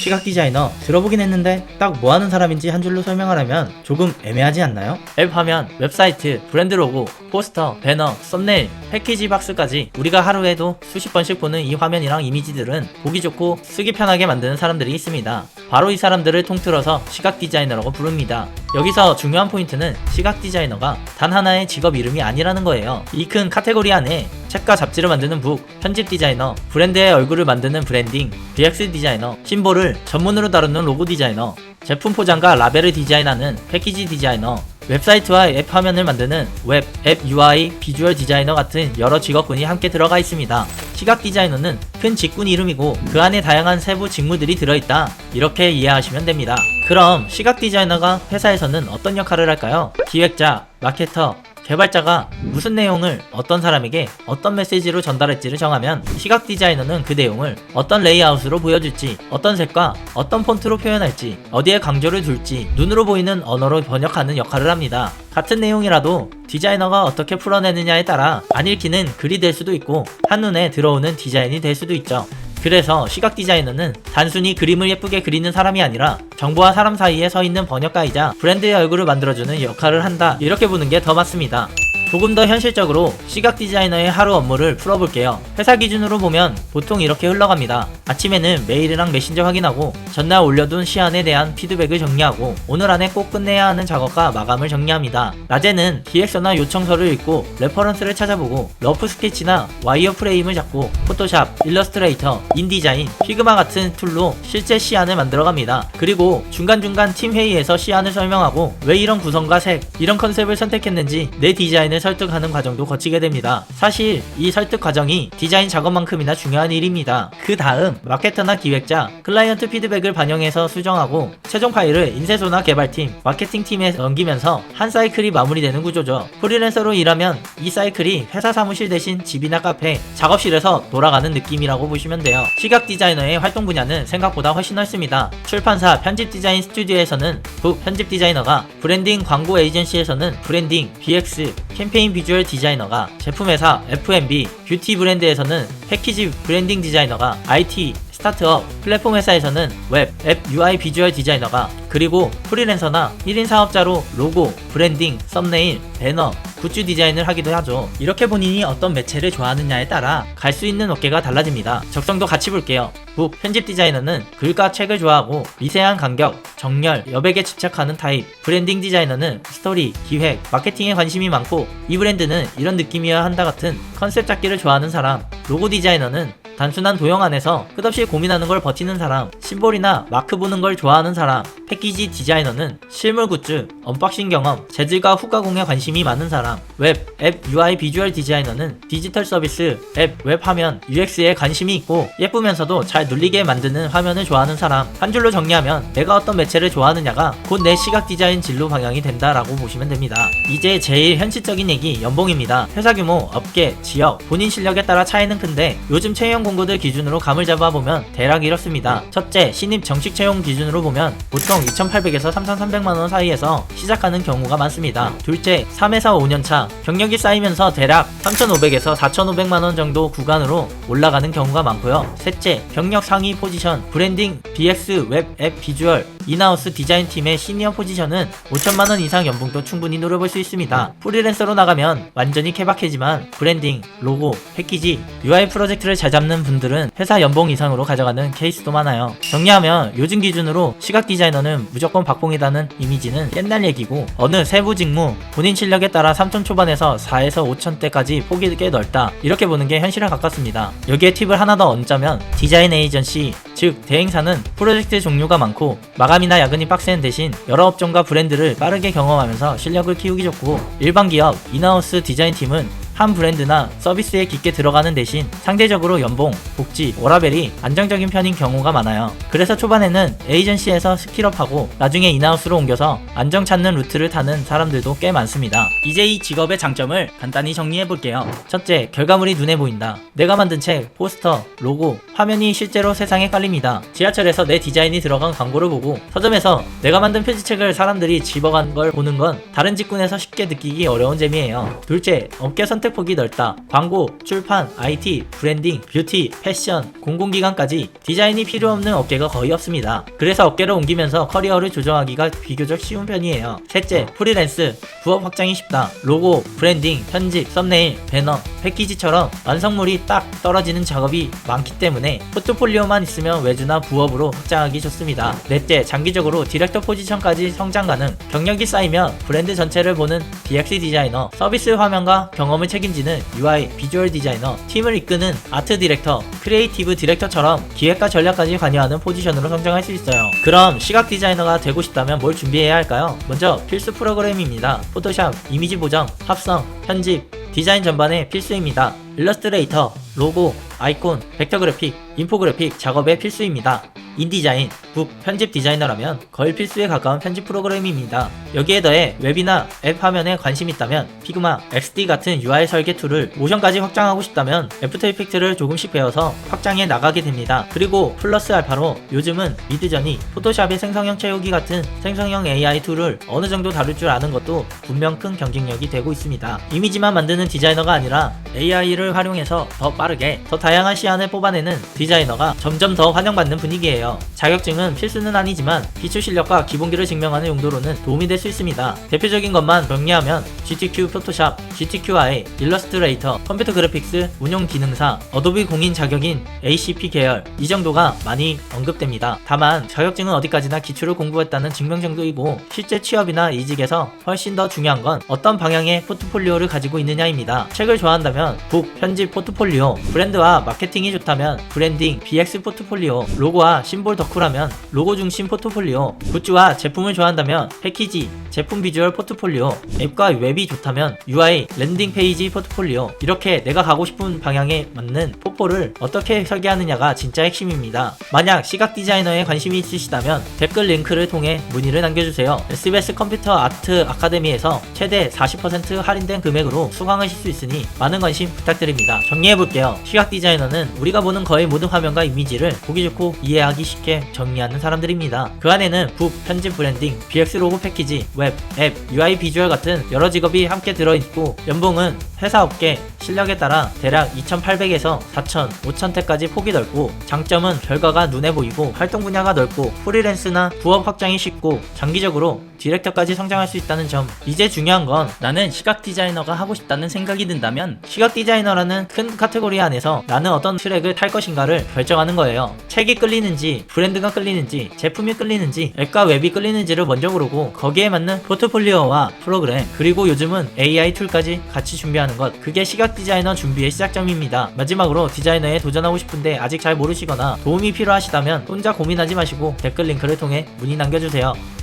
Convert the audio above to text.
시각 디자이너 들어보긴 했는데 딱 뭐하는 사람인지 한 줄로 설명하려면 조금 애매하지 않나요? 앱 화면, 웹사이트, 브랜드 로고, 포스터, 배너, 썸네일, 패키지 박스까지 우리가 하루에도 수십 번씩 보는 이 화면이랑 이미지들은 보기 좋고 쓰기 편하게 만드는 사람들이 있습니다. 바로 이 사람들을 통틀어서 시각 디자이너라고 부릅니다. 여기서 중요한 포인트는 시각 디자이너가 단 하나의 직업 이름이 아니라는 거예요. 이 큰 카테고리 안에 책과 잡지를 만드는 북, 편집 디자이너, 브랜드의 얼굴을 만드는 브랜딩, BX 디자이너, 심볼을 전문으로 다루는 로고 디자이너, 제품 포장과 라벨을 디자인하는 패키지 디자이너, 웹사이트와 앱 화면을 만드는 웹, 앱 UI, 비주얼 디자이너 같은 여러 직업군이 함께 들어가 있습니다. 시각 디자이너는 큰 직군 이름이고 그 안에 다양한 세부 직무들이 들어있다, 이렇게 이해하시면 됩니다. 그럼 시각 디자이너가 회사에서는 어떤 역할을 할까요? 기획자, 마케터, 개발자가 무슨 내용을 어떤 사람에게 어떤 메시지로 전달할지를 정하면 시각 디자이너는 그 내용을 어떤 레이아웃으로 보여줄지, 어떤 색과 어떤 폰트로 표현할지, 어디에 강조를 둘지 눈으로 보이는 언어로 번역하는 역할을 합니다. 같은 내용이라도 디자이너가 어떻게 풀어내느냐에 따라 안 읽히는 글이 될 수도 있고 한눈에 들어오는 디자인이 될 수도 있죠. 그래서 시각 디자이너는 단순히 그림을 예쁘게 그리는 사람이 아니라 정보와 사람 사이에 서 있는 번역가이자 브랜드의 얼굴을 만들어주는 역할을 한다, 이렇게 보는 게 더 맞습니다. 조금 더 현실적으로 시각 디자이너의 하루 업무를 풀어볼게요. 회사 기준으로 보면 보통 이렇게 흘러갑니다. 아침에는 메일이랑 메신저 확인하고 전날 올려둔 시안에 대한 피드백을 정리하고 오늘 안에 꼭 끝내야 하는 작업과 마감을 정리합니다. 낮에는 기획서나 요청서를 읽고 레퍼런스를 찾아보고 러프 스케치나 와이어 프레임을 잡고 포토샵, 일러스트레이터, 인디자인, 피그마 같은 툴로 실제 시안을 만들어갑니다. 그리고 중간중간 팀 회의에서 시안을 설명하고 왜 이런 구성과 색, 이런 컨셉을 선택했는지 내 디자인을 설득하는 과정도 거치게 됩니다. 사실 이 설득 과정이 디자인 작업만큼이나 중요한 일입니다. 그 다음 마케터나 기획자, 클라이언트 피드백을 반영해서 수정하고 최종 파일을 인쇄소나 개발팀, 마케팅팀에 넘기면서 한 사이클이 마무리되는 구조죠. 프리랜서로 일하면 이 사이클이 회사 사무실 대신 집이나 카페, 작업실에서 돌아가는 느낌이라고 보시면 돼요. 시각 디자이너의 활동 분야는 생각보다 훨씬 넓습니다. 출판사 편집 디자인 스튜디오에서는 북 편집 디자이너가, 브랜딩 광고 에이전시에서는 브랜딩, BX, 캠페인 비주얼 디자이너가, 제품회사 F&B, 뷰티 브랜드에서는 패키지 브랜딩 디자이너가, IT, 스타트업, 플랫폼 회사에서는 웹, 앱 UI 비주얼 디자이너가, 그리고 프리랜서나 1인 사업자로 로고, 브랜딩, 썸네일, 배너, 굿즈 디자인을 하기도 하죠. 이렇게 본인이 어떤 매체를 좋아하느냐에 따라 갈 수 있는 어깨가 달라집니다. 적성도 같이 볼게요. 북 편집 디자이너는 글과 책을 좋아하고 미세한 간격, 정렬, 여백에 집착하는 타입. 브랜딩 디자이너는 스토리, 기획, 마케팅에 관심이 많고 이 브랜드는 이런 느낌이어야 한다 같은 컨셉 잡기를 좋아하는 사람. 로고 디자이너는 단순한 도형 안에서 끝없이 고민하는 걸 버티는 사람. 심볼이나 마크 보는 걸 좋아하는 사람. 패키지 디자이너는 실물 굿즈, 언박싱 경험, 재질과 후가공에 관심이 많은 사람. 웹, 앱 UI 비주얼 디자이너는 디지털 서비스, 앱, 웹 화면, UX에 관심이 있고 예쁘면서도 잘 눌리게 만드는 화면을 좋아하는 사람. 한 줄로 정리하면 내가 어떤 매체를 좋아하느냐가 곧 내 시각 디자인 진로 방향이 된다라고 보시면 됩니다. 이제 제일 현실적인 얘기, 연봉입니다. 회사 규모, 업계, 지역, 본인 실력에 따라 차이는 큰데 요즘 채용 공고들 기준으로 감을 잡아보면 대략 이렇습니다. 첫째, 신입 정식 채용 기준으로 보면 보통 2,800에서 3,300만원 사이에서 시작하는 경우가 많습니다. 둘째, 3에서 5년차 경력이 쌓이면서 대략 3,500에서 4,500만원 정도 구간으로 올라가는 경우가 많고요. 셋째, 경력 상위 포지션, 브랜딩, BX, 웹, 앱, 비주얼, 인하우스 디자인팀의 시니어 포지션은 5천만원 이상 연봉도 충분히 노려볼 수 있습니다. 프리랜서로 나가면 완전히 케바케지만 브랜딩, 로고, 패키지, UI 프로젝트를 잘 잡는 분들은 회사 연봉 이상으로 가져가는 케이스도 많아요. 정리하면 요즘 기준으로 시각 디자이너는 무조건 박봉이라는 이미지는 옛날 얘기고 어느 세부 직무, 본인 실력에 따라 3천 초반에서 4에서 5천대까지 폭이 꽤 넓다, 이렇게 보는 게 현실에 가깝습니다. 여기에 팁을 하나 더 얹자면 디자인 에이전시, 즉 대행사는 프로젝트 종류가 많고 마감이나 야근이 빡센 대신 여러 업종과 브랜드를 빠르게 경험하면서 실력을 키우기 좋고, 일반 기업, 인하우스 디자인팀은 한 브랜드나 서비스에 깊게 들어가는 대신 상대적으로 연봉, 복지, 워라밸이 안정적인 편인 경우가 많아요. 그래서 초반에는 에이전시에서 스킬업하고 나중에 인하우스로 옮겨서 안정 찾는 루트를 타는 사람들도 꽤 많습니다. 이제 이 직업의 장점을 간단히 정리해볼게요. 첫째, 결과물이 눈에 보인다. 내가 만든 책, 포스터, 로고, 화면이 실제로 세상에 깔립니다. 지하철에서 내 디자인이 들어간 광고를 보고 서점에서 내가 만든 표지책을 사람들이 집어간 걸 보는 건 다른 직군에서 쉽게 느끼기 어려운 재미예요. 둘째, 업계 선택 선택폭이 넓다. 광고, 출판, IT, 브랜딩, 뷰티, 패션, 공공기관까지 디자인이 필요 없는 업계가 거의 없습니다. 그래서 업계를 옮기면서 커리어를 조정하기가 비교적 쉬운 편이에요. 셋째, 프리랜스, 부업 확장이 쉽다. 로고, 브랜딩, 편집, 썸네일, 배너, 패키지처럼 완성물이 딱 떨어지는 작업이 많기 때문에 포트폴리오만 있으면 외주나 부업으로 확장하기 좋습니다. 넷째, 장기적으로 디렉터 포지션까지 성장 가능. 경력이 쌓이면 브랜드 전체를 보는 DX 디자이너, 서비스 화면과 경험을 책임지는 UI, 비주얼 디자이너, 팀을 이끄는 아트 디렉터, 크리에이티브 디렉터처럼 기획과 전략까지 관여하는 포지션으로 성장할 수 있어요. 그럼 시각 디자이너가 되고 싶다면 뭘 준비해야 할까요? 먼저 필수 프로그램입니다. 포토샵, 이미지 보정, 합성, 편집, 디자인 전반에 필수입니다. 일러스트레이터, 로고, 아이콘, 벡터 그래픽, 인포그래픽 작업에 필수입니다. 인디자인, 북, 편집 디자이너라면 거의 필수에 가까운 편집 프로그램입니다. 여기에 더해 웹이나 앱 화면에 관심 있다면 피그마, XD 같은 UI 설계 툴을 모션까지 확장하고 싶다면 애프터 이펙트를 조금씩 배워서 확장해 나가게 됩니다. 그리고 플러스 알파로 요즘은 미드저니, 포토샵의 생성형 채우기 같은 생성형 AI 툴을 어느 정도 다룰 줄 아는 것도 분명 큰 경쟁력이 되고 있습니다. 이미지만 만드는 디자이너가 아니라 AI를 활용해서 더 빠르게 더 다양한 시안을 뽑아내는 디자이너가 점점 더 환영받는 분위기예요. 자격증은 필수는 아니지만 기초 실력과 기본기를 증명하는 용도로는 도움이 될 수 있습니다. 대표적인 것만 정리하면 GTQ 포토샵, GTQI, 일러스트레이터, 컴퓨터 그래픽스, 운용 기능사, 어도비 공인 자격인 ACP 계열 이 정도가 많이 언급됩니다. 다만 자격증은 어디까지나 기초를 공부했다는 증명 정도이고 실제 취업이나 이직에서 훨씬 더 중요한 건 어떤 방향의 포트폴리오를 가지고 있느냐입니다. 책을 좋아한다면 북, 편집 포트폴리오, 브랜드와 마케팅이 좋다면 브랜딩, BX 포트폴리오, 로고와 심볼 덕후라면 로고 중심 포트폴리오, 굿즈와 제품을 좋아한다면 패키지, 제품 비주얼 포트폴리오, 앱과 웹이 좋다면 UI, 랜딩 페이지 포트폴리오. 이렇게 내가 가고 싶은 방향에 맞는 포포를 어떻게 설계하느냐가 진짜 핵심입니다. 만약 시각 디자이너에 관심이 있으시다면 댓글 링크를 통해 문의를 남겨주세요. SBS 컴퓨터 아트 아카데미에서 최대 40% 할인된 금액으로 수강하실 수 있으니 많은 관심 부탁드립니다. 정리해볼게요. 시각 디자이너는 우리가 보는 거의 모든 화면과 이미지를 보기 좋고 이해하기 쉽게 정리하는 사람들입니다. 그 안에는 북, 편집 브랜딩, BX 로고 패키지, 웹, 앱, UI 비주얼 같은 여러 직업이 함께 들어있고 연봉은 회사 업계 실력에 따라 대략 2,800에서 4,000, 5,000대까지 폭이 넓고 장점은 결과가 눈에 보이고 활동 분야가 넓고 프리랜스나 부업 확장이 쉽고 장기적으로 디렉터까지 성장할 수 있다는 점. 이제 중요한 건 나는 시각 디자이너가 하고 싶다는 생각이 든다면 시각 디자이너라는 큰 카테고리 안에서 나는 어떤 트랙을 탈 것인가를 결정하는 거예요. 책이 끌리는지, 브랜드가 끌리는지, 제품이 끌리는지, 앱과 웹이 끌리는지를 먼저 고르고 거기에 맞는 포트폴리오와 프로그램, 그리고 요즘은 AI 툴까지 같이 준비하는 것, 그게 시각 디자이너 준비의 시작점입니다. 마지막으로 디자이너에 도전하고 싶은데 아직 잘 모르시거나 도움이 필요하시다면 혼자 고민하지 마시고 댓글 링크를 통해 문의 남겨주세요.